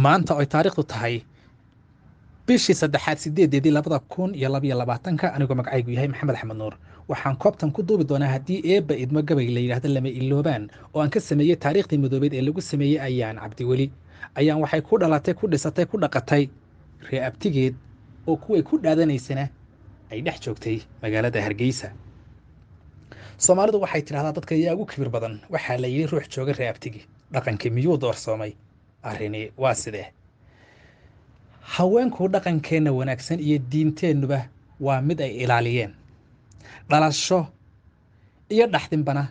maanta oo ay taariikhdu tahay bishii saddexaad 8/2022 anigoo magacaygu yahay maxamed axmed nuur waxaan koobtan ku duubi doonaa haddii eebba idmo gabay la yidhaahdo lama iloobaan oo aan ka sameeyey taariikhdii madoobeed ee lagu sameeyey ayaan cabdiweli ayaan waxay ku dhalatay ku dhisatay ku dhaqatay ree abtigeed oo kuway ku dhaadanaysana ay dhex joogtay magaalada hargeysa soomaalidu waxay tidhahdaa dadka ayaa ugu kibir badan waxaa la yidhi ruux jooga ree abtigi dhaqankii miyuu doorsoomay arrini waa sidee haweenku dhaqankeenna wanaagsan iyo diinteennuba waa mid ay ilaaliyeen dhalasho iyo dhaxdinbana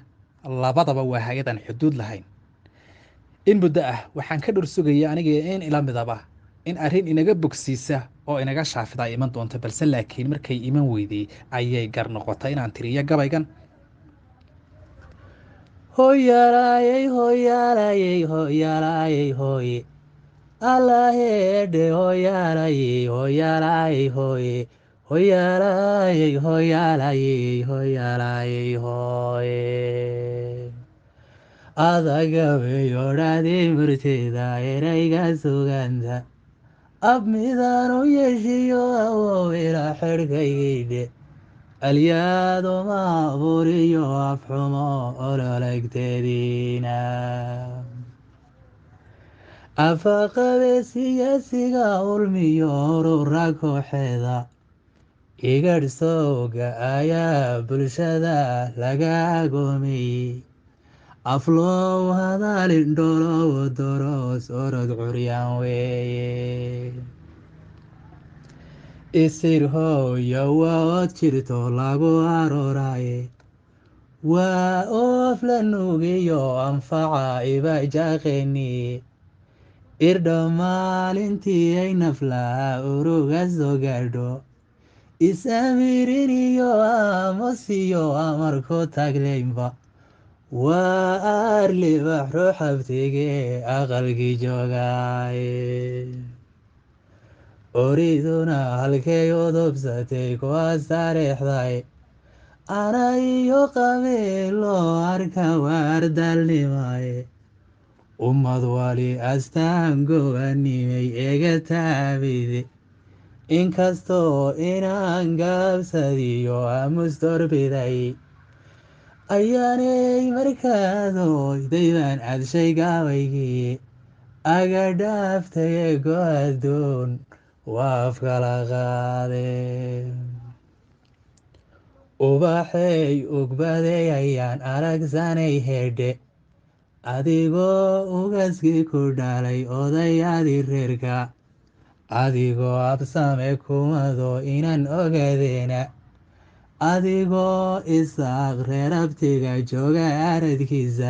labadaba waa hay-adan xuduud lahayn in muddo ah waxaan ka dhur sugaya aniga in ila midaba in arrin inaga bogsiisa oo inaga shaafidaa iman doonto balse laakiin markay iman weydey ayay gar noqotay inaan tiriyo gabaygan hoyaalayey hoyaalayey hoyaalayey hooye allaheedhe hoyaalayey hoyaalayey hooye hoyaalayey hoyaalayey hoyaalayey hooye adagabayodhadii murteeda erayga suganta ab midaan u yeeshiyo awowila xidhkaygidhe alyaaduma aburiyo afxumo ololegteediina afaqabe siyaasiga ulmiyo urura kooxeeda igadhsooga ayaa bulshada laga agoomiyey aflow hadaalin dholow doros orod curyaan weeye isir hooyo waa od jirto lagu arooraye waa oof la nuugiyo anfaca ibajaaqeeni irdha maalintii ay naflaha uruga soo gaadho is-amiiriniyo aamosiyo amarku tagleynba waa aarlibax ruux abtige aqalkii joogaaye oriduna halkay udubsatay kuwaas taariikhday ana iyo qabiilo arka waardaalnimaye ummad wali astaan gobanimay eega taabide inkastoo inaan gaabsadiyo amustorbiday ayaanay markaadoydaybaan adshay gaabaygii aga dhaaftaye go-adoon waaf kala qaade ubaxay ugbaday ayaan aragsanay hedhe adigoo ugaskii ku dhalay odayaadii reerka adigoo absame kumado inaan ogadeena adigoo isaaq reer abtiga jooga aradkiisa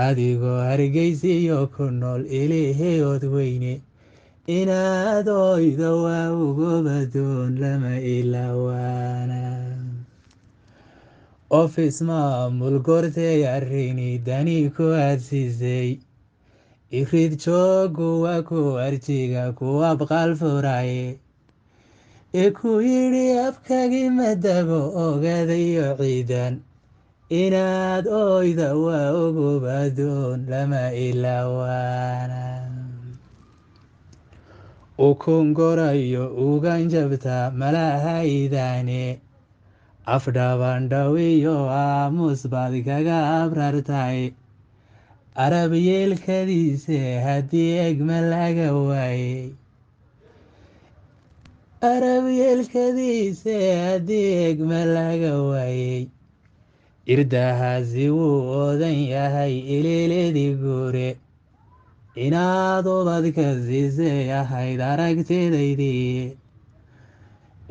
adigoo hargeysiyo ku nool iliheyod weyne inaad oyda waa ugobadoon lama ilaawaana ofis maamul goortay arrini dani ku aadsiisay irid joogu waa ku arjiga ku abqaal furaye ee ku yidhi afkagii madago ogadayo ciidan inaad oyda waa ugobadoon lama ilaawaana ukungorayo ugan jabta malahaydaane afdhabandhawiyo aamus baad kaga abrartay arab yeelkadiise haddii egma laga waayey arab yeelkadiise haddii egma laga waayey irdahaasi wuu odan yahay iliiladii guure inaad ubadka siisay ahayd aragtidaydii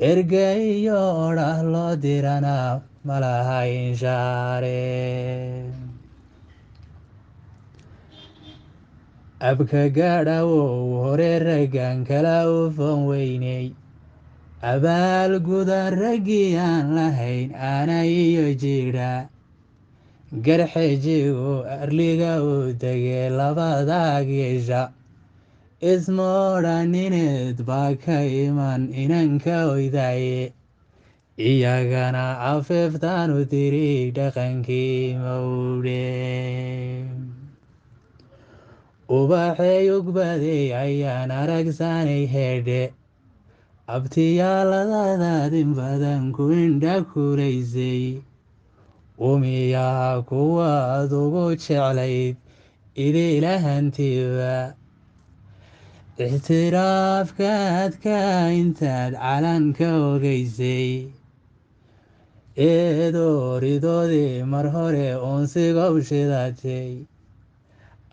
erga iyo odhah loo dirana malaha inshaare abka gaadhawow hore raggan kala ufan weyney abaal gudan raggii aan lahayn ana iyo jidha garxejigu arliga u degee labadaag yeesha isma odhanineed baa ka iman inanka oydaye iyagana afeeftaanu tiri dhaqankii mawdhe ubaxay ugbaday ayaan aragsanay hedhe abtiyaaladadaadin badan ku indha kulaysay umiyaha kuwaad ugu jeclayd idilahantiba ixtiraafkaadka intaad calanka ogaysay eedooridoodii mar hore uunsigow shidatay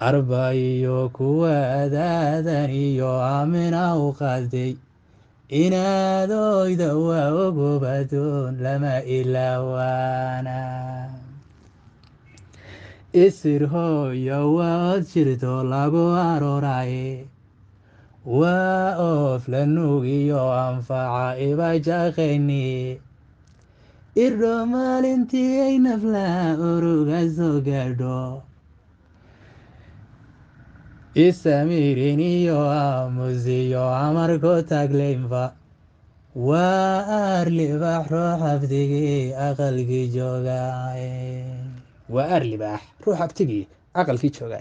arba iyo kuwa adaadan iyo aamina u qaaday inaad oyda waa ogobadoon lama ilaawaana isir hooyo waa od jirto lagu arooraye waa oof la nuugiyo anfaca ibajaqayni irdho maalintii ay naflaha uruga soo gaadho isamirin iyo aamusiyo amarko tagleynfa waa aarlibaax ruux abtigii aqalkii jooga waa aarlibaax ruux abtigii aqalkii jooga